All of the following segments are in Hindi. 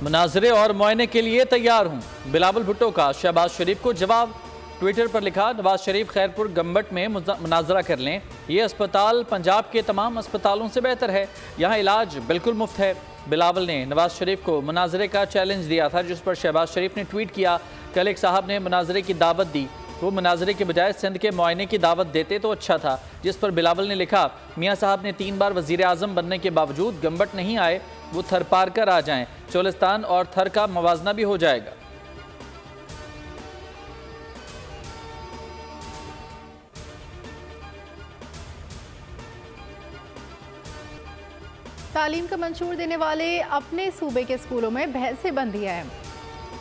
मुनाजरे और मुआयने के लिए तैयार हूँ, बिलावल भुट्टो का शहबाज शरीफ को जवाब। ट्विटर पर लिखा, नवाज शरीफ खैरपुर गम्बट में मुनाजरा कर लें, ये अस्पताल पंजाब के तमाम अस्पतालों से बेहतर है, यहाँ इलाज बिल्कुल मुफ्त है। बिलावल ने नवाज शरीफ को मुनाजरे का चैलेंज दिया था, जिस पर शहबाज शरीफ ने ट्वीट किया, कल एक साहब ने मुनाजरे की दावत दी, वो मुनाजरे के बजाय सिंध के मुआयने की दावत देते तो अच्छा था। जिस पर बिलावल ने लिखा, मियाँ साहब ने 3 बार वज़ीर आज़म बनने के बावजूद गम्बट नहीं आए, वो थर पार कर आ जाएं, चोलिस्तान और थर का मवाजना भी हो जाएगा। तालीम का मंशूर देने वाले अपने सूबे के स्कूलों में बहसें बंद दिया है।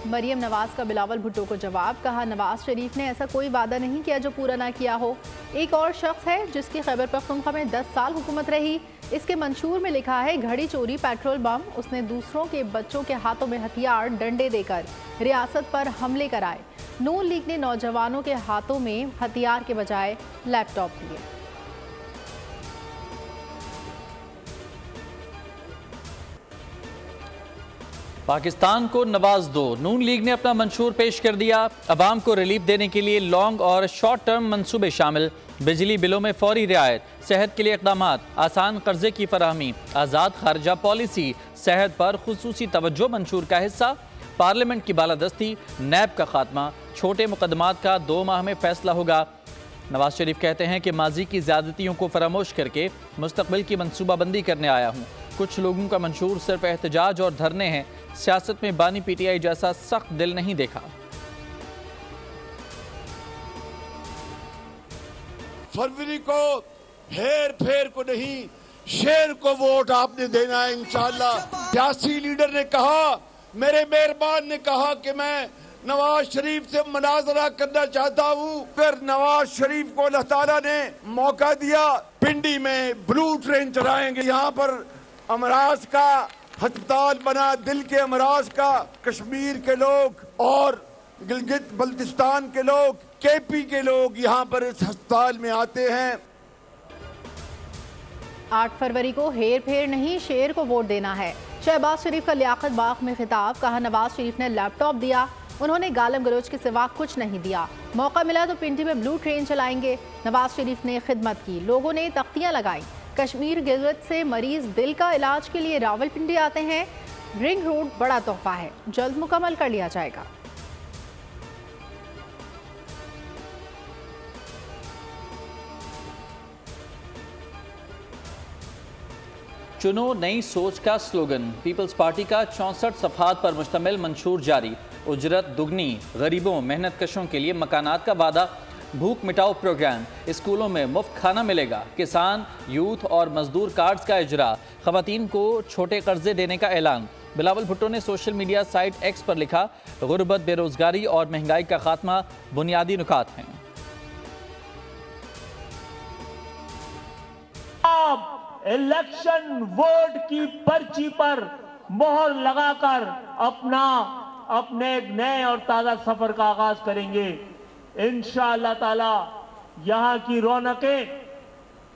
मरियम नवाज का बिलावल भुट्टो को जवाब, कहा नवाज शरीफ ने ऐसा कोई वादा नहीं किया जो पूरा ना किया हो। एक और शख्स है जिसकी खैबर पख्तूनख्वा में 10 साल हुकूमत रही, इसके मंशूर में लिखा है, घड़ी चोरी, पेट्रोल बम, उसने दूसरों के बच्चों के हाथों में हथियार डंडे देकर रियासत पर हमले कराए। नून लीग ने नौजवानों के हाथों में हथियार के बजाय लैपटॉप दिए। पाकिस्तान को नवाज दो, नून लीग ने अपना मंशूर पेश कर दिया। अवाम को रिलीफ देने के लिए लॉन्ग और शॉर्ट टर्म मंसूबे शामिल, बिजली बिलों में फौरी रियायत, सेहत के लिए इक़दामात, आसान कर्जे की फराहमी, आज़ाद खारजा पॉलिसी, सेहत पर खुसूसी तवज्जो मंशूर का हिस्सा, पार्लियामेंट की बालादस्ती, नैब का खात्मा, छोटे मुकदमात का 2 माह में फैसला होगा। नवाज शरीफ कहते हैं कि माजी की ज़्यादतियों को फरामोश करके मुस्तकबिल की मनसूबाबंदी करने आया हूँ। कुछ लोगों का मंशूर सिर्फ एहतजाज और धरने हैं, सियासत में बानी पीटीआई जैसा सख्त दिल नहीं देखा। फरवरी को हेर फेर को नहीं, शेर को वोट आपने देना है इंशाअल्लाह। सियासी लीडर ने कहा, मेरे मेहरबान ने कहा कि मैं नवाज शरीफ से मुनाजरा करना चाहता हूँ। फिर नवाज शरीफ को अल्लाह ताला ने मौका दिया, पिंडी में ब्लू ट्रेन चलाएंगे, यहाँ पर अमराज का अस्पताल बना, दिल के अमराज का। कश्मीर के लोग और गिलगित बल्तिस्तान के लोग, केपी के लोग यहाँ पर इस अस्पताल में आते हैं। 8 फरवरी को हेर फेर नहीं, शेर को वोट देना है। शहबाज शरीफ का लियाकत बाग में खिताब, कहा नवाज शरीफ ने लैपटॉप दिया, उन्होंने गालम गलोच के सिवा कुछ नहीं दिया। मौका मिला तो पिंडी में ब्लू ट्रेन चलाएंगे। नवाज शरीफ ने खिदमत की, लोगों ने तख्तियां लगाई। कश्मीर गिलगित से मरीज दिल का इलाज के लिए रावलपिंडी आते हैं। रिंग रोड बड़ा तोहफा है, जल्द मुकम्मल कर लिया जाएगा। चुनो नई सोच का स्लोगन, पीपल्स पार्टी का 64 सफ़हात पर मुश्तमिल मंशूर जारी। उजरत दुगनी, गरीबों मेहनत कशों के लिए मकानात का वादा, भूख मिटाओ प्रोग्राम, स्कूलों में मुफ्त खाना मिलेगा, किसान, यूथ और मजदूर कार्ड्स का इजरा, ख़वातीन को छोटे कर्जे देने का ऐलान। बिलावल भुट्टो ने सोशल मीडिया साइट एक्स पर लिखा, गुर्बत, बेरोजगारी और महंगाई का खात्मा बुनियादी नुकात हैं। इलेक्शन वोट की पर्ची पर मोहर लगाकर अपने एक नए और ताजा सफर का आगाज करेंगे। इंशाअल्लाह ताला यहाँ की रौनकें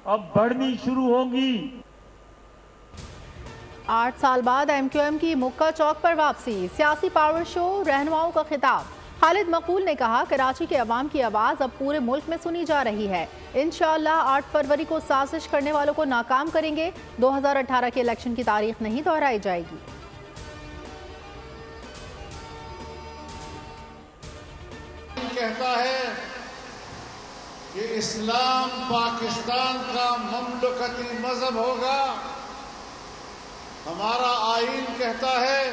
अब बढ़नी शुरू होंगी। 8 साल बाद एमक्यूएम की मुक्का चौक पर वापसी, सियासी पावर शो, रहनुमाओं का खिताब। खालिद मकबूल ने कहा, कराची के अवाम की आवाज़ अब पूरे मुल्क में सुनी जा रही है। इंशाअल्लाह 8 फरवरी को साजिश करने वालों को नाकाम करेंगे। 2018 के इलेक्शन की तारीख नहीं दोहराई जाएगी। कहता है कि इस्लाम पाकिस्तान का ममलकती मजहब होगा। हमारा आईन कहता है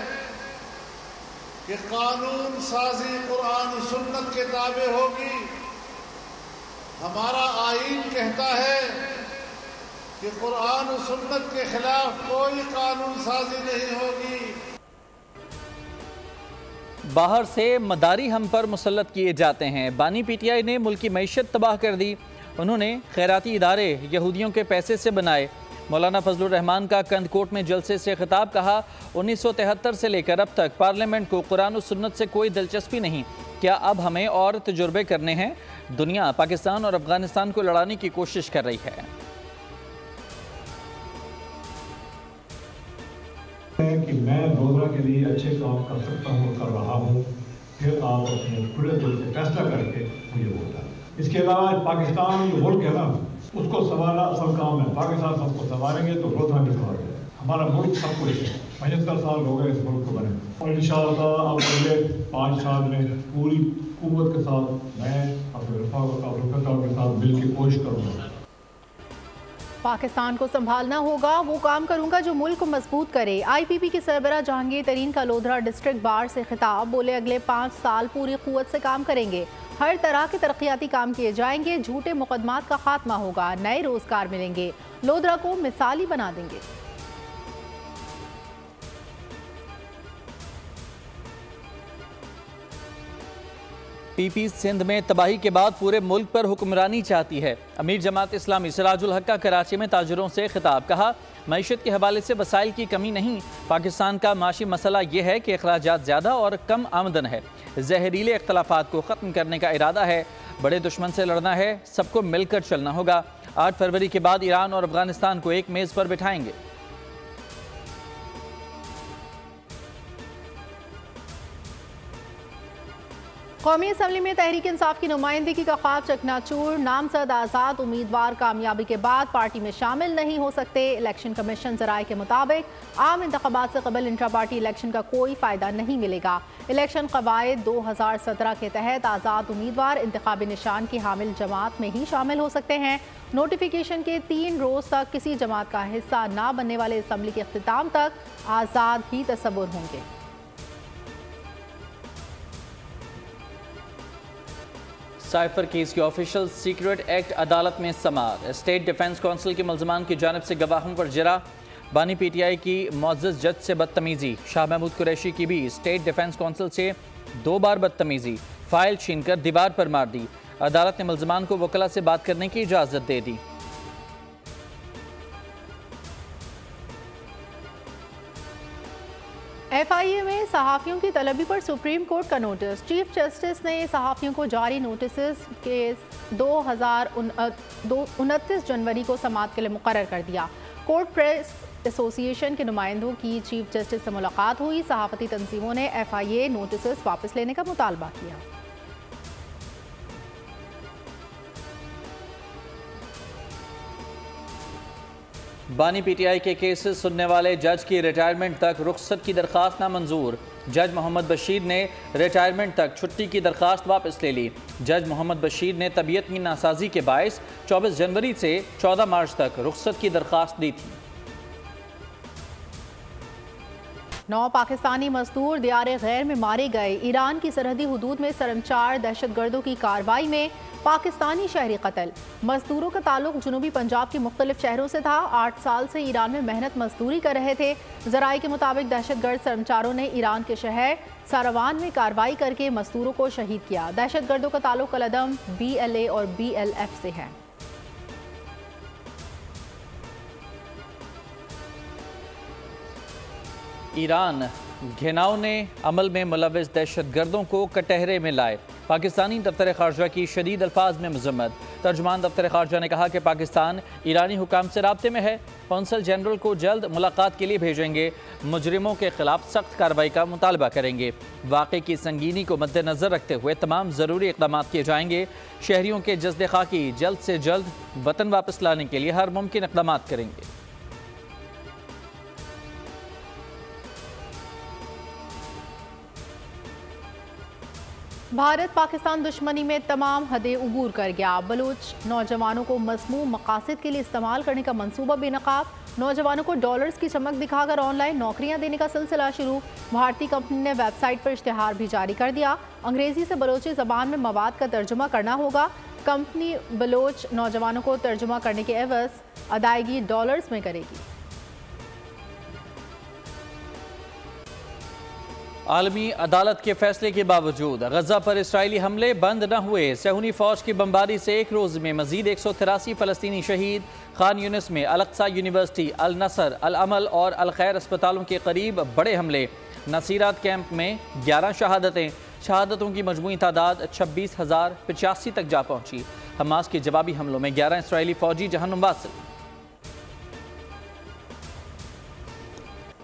कि कानून साजी कुरान सुन्नत के ताबे होगी। हमारा आईन कहता है कि कुरान सुन्नत के खिलाफ कोई कानून साजी नहीं होगी। बाहर से मदारी हम पर मुसल्लत किए जाते हैं। बानी पीटीआई ने मुल्क की मईशत तबाह कर दी, उन्होंने खैराती इदारे यहूदियों के पैसे से बनाए। मौलाना फजलुर रहमान का कंदकोट में जलसे से खिताब, कहा 1973 से लेकर अब तक पार्लियामेंट को कुरान और सुन्नत से कोई दिलचस्पी नहीं, क्या अब हमें और तजुर्बे करने हैं? दुनिया पाकिस्तान और अफगानिस्तान को लड़ाने की कोशिश कर रही है। कि मैं लोधरा के लिए अच्छे काम कर सकता हूँ, कर रहा हूँ, फिर आप अपने खुले दिल से फैसला करके मुझे वोट डालें। इसके अलावा पाकिस्तान जो मुल्क है ना, उसको संभालना असल काम है। पाकिस्तान सबको संभालेंगे तो लोधरा भी संभालेंगे। हमारा मुल्क सब कुछ है। 75 साल हो गए इस मुल्क को बने, और इंशाअल्लाह अब अगले 5 साल में पूरी कुव्वत के साथ मैं अपने रफ़ाक़ों के साथ मिल के कोशिश करूँगा। पाकिस्तान को संभालना होगा, वो काम करूंगा जो मुल्क को मजबूत करे। IPP के सरबराह जहांगीर तरीन का लोधरा डिस्ट्रिक्ट बार से खिताब। बोले अगले 5 साल पूरी कुव्वत से काम करेंगे, हर तरह के तरक्याती काम किए जाएंगे, झूठे मुकदमात का खात्मा होगा, नए रोजगार मिलेंगे, लोधरा को मिसाली बना देंगे। PP सिंध में तबाही के बाद पूरे मुल्क पर हुक्मरानी चाहती है। अमीर जमात इस्लामी सिराजुल हक का कराची में ताजरों से खिताब। कहा, मईशत के हवाले से वसाइल की कमी नहीं, पाकिस्तान का माशी मसला यह है कि अखराजात ज़्यादा और कम आमदन है। जहरीले इख्तलाफात को ख़त्म करने का इरादा है, बड़े दुश्मन से लड़ना है, सबको मिलकर चलना होगा। 8 फरवरी के बाद ईरान और अफगानिस्तान को एक मेज़ पर बिठाएंगे। कौमी असम्बली में तहरीक इंसाफ की नुमाइंदगी का ख्वाब चकनाचूर। नामजद आज़ाद उम्मीदवार कामयाबी के बाद पार्टी में शामिल नहीं हो सकते। इलेक्शन कमीशन ज़राए के मुताबिक आम इंतखाबात से कबल इंट्रा पार्टी इलेक्शन का कोई फ़ायदा नहीं मिलेगा। इलेक्शन कवायद 2017 के तहत आज़ाद उम्मीदवार इंतखाबी निशान की हामिल जमात में ही शामिल हो सकते हैं। नोटिफिकेशन के 3 रोज़ तक किसी जमात का हिस्सा ना बनने वाले असम्बली के अख्तिताम तक आज़ाद ही तसव्वुर होंगे। साइफर केस की ऑफिशियल सीक्रेट एक्ट अदालत में समाअत। स्टेट डिफेंस काउंसिल के मुल्ज़मान की जानिब से गवाहों पर जरा। बानी PTI की मुअज़्ज़ज़ जज से बदतमीज़ी। शाह महमूद कुरैशी की भी स्टेट डिफेंस काउंसिल से 2 बार बदतमीज़ी, फाइल छीनकर दीवार पर मार दी। अदालत ने मुल्ज़मान को वकला से बात करने की इजाज़त दे दी। FIA में सहाफ़ियों की तलबी पर सुप्रीम कोर्ट का नोटिस। चीफ जस्टिस ने सहाफ़ियों को जारी नोटिस के 29 जनवरी को समाअत के लिए मुकर्रर कर दिया। कोर्ट प्रेस एसोसिएशन के नुमाइंदों की चीफ जस्टिस से मुलाकात हुई। सहाफ़ती तंजीमों ने FIA नोटिस वापस लेने का मुतालबा किया। बानी PTI के केसेस सुनने वाले जज की रिटायरमेंट तक रुख्सत की दरख्वास्त नामंजूर। जज मोहम्मद बशीर ने रिटायरमेंट तक छुट्टी की दरख्वास्त वापस ले ली। जज मोहम्मद बशीर ने तबीयत की नासाजी के बायस 24 जनवरी से 14 मार्च तक रुख्सत की दरख्वास्त दी थी। 9 पाकिस्तानी मजदूर दियारे गैर में मारे गए। ईरान की सरहदी हुदूद में सरंचार दहशतगर्दों की कार्रवाई में पाकिस्तानी शहरी कत्ल। मजदूरों का ताल्लुक जनूबी पंजाब के मुख्तलिफ शहरों से था। 8 साल से ईरान में मेहनत मजदूरी कर रहे थे। ज़राए के मुताबिक दहशतगर्द सरंचारों ने ईरान के शहर सारावान में कार्रवाई करके मजदूरों को शहीद किया। दहशतगर्दों का ताल्लुक अलअदम BLA और BLF से है। ईरान घिनौने अमल में मुलविस दहशतगर्दों को कटहरे में लाए। पाकिस्तानी दफ्तर खारजा की शदीद अल्फाज में मजम्मत। तर्जुमान दफ्तर खारजा ने कहा कि पाकिस्तान ईरानी हुकाम से राब्ते में है, कौंसल जनरल को जल्द मुलाकात के लिए भेजेंगे, मुजरिमों के खिलाफ सख्त कार्रवाई का मुतालबा करेंगे। वाक़े की संगीनी को मद्देनजर रखते हुए तमाम ज़रूरी इक़दाम किए जाएंगे। शहरियों के जज्द खाकी जल्द से जल्द वतन वापस लाने के लिए हर मुमकिन इक़दाम करेंगे। भारत पाकिस्तान दुश्मनी में तमाम हदें उबूर कर गया। बलूच नौजवानों को मज़मूम मकासद के लिए इस्तेमाल करने का मंसूबा बेनकाब। नौजवानों को डॉलर्स की चमक दिखाकर ऑनलाइन नौकरियां देने का सिलसिला शुरू। भारतीय कंपनी ने वेबसाइट पर इश्तिहार भी जारी कर दिया। अंग्रेजी से बलोची ज़बान में मवाद का तर्जुमा करना होगा। कंपनी बलोच नौजवानों को तर्जुमा करने के एवज़ अदायगी डॉलर्स में करेगी। आलमी अदालत के फैसले के बावजूद गजा पर इसराइली हमले बंद न हुए। सहूनी फौज की बमबारी से एक रोज़ में मजीद 183 फ़लस्तीनी शहीद। खान यूनिस में अल-अक्सा यूनिवर्सिटी, अल नसर, अल अमल और अल खैर अस्पतालों के करीब बड़े हमले। नसीरात कैंप में 11 शहादतें। शहादतों की मजमूई तादाद 26,085 तक जा पहुँची। हमास के जवाबी हमलों में 11 इसराइली फौजी जहन्नुम वासिल।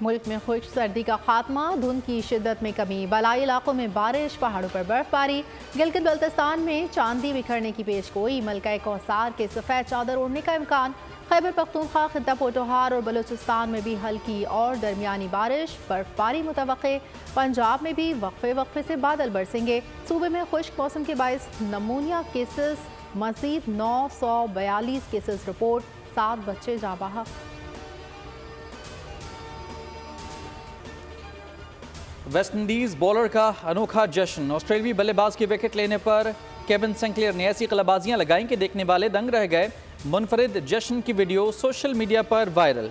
मुल्क में खुश्क सर्दी का खात्मा, धुंध की शिद्दत में कमी, बलाई इलाकों में बारिश, पहाड़ों पर बर्फबारी। गिलगित बल्तिस्तान में चांदी बिखरने की पेशगोई, मलका कौसार के सफ़ेद चादर ओढ़ने का इम्कान। खैबर पख्तूनख्वा, खित्ता पोठोहार और बलूचिस्तान में भी हल्की और दरमियानी बारिश, बर्फबारी मुतवक्के। पंजाब में भी वक्फे वक्फे से बादल बरसेंगे। सूबे में खुश्क मौसम के बायस नमूनिया केसेस मजीद 942 केसेस रिपोर्ट, 7 बच्चे जाँ बहक। वेस्टइंडीज बॉलर का अनोखा जश्न, ऑस्ट्रेलियाई बल्लेबाज की विकेट लेने पर केविन सिंक्लेयर ने ऐसी कलाबाजियां लगाई कि देखने वाले दंग रह गए। मुनफरिद जश्न की वीडियो सोशल मीडिया पर वायरल।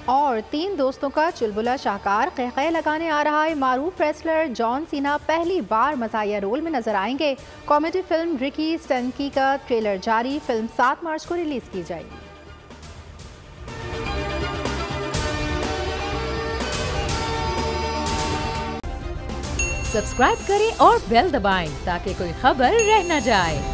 और 3 दोस्तों का चुलबुला शाहकार कहकह लगाने आ रहा है मारूफ रेसलर जॉन सीना पहली बार मज़ाहिया रोल में नजर आएंगे। कॉमेडी फिल्म रिकी स्टंकी का ट्रेलर जारी, फिल्म 7 मार्च को रिलीज की जाएगी। सब्सक्राइब करें और बेल दबाएं ताकि कोई खबर रह न जाए।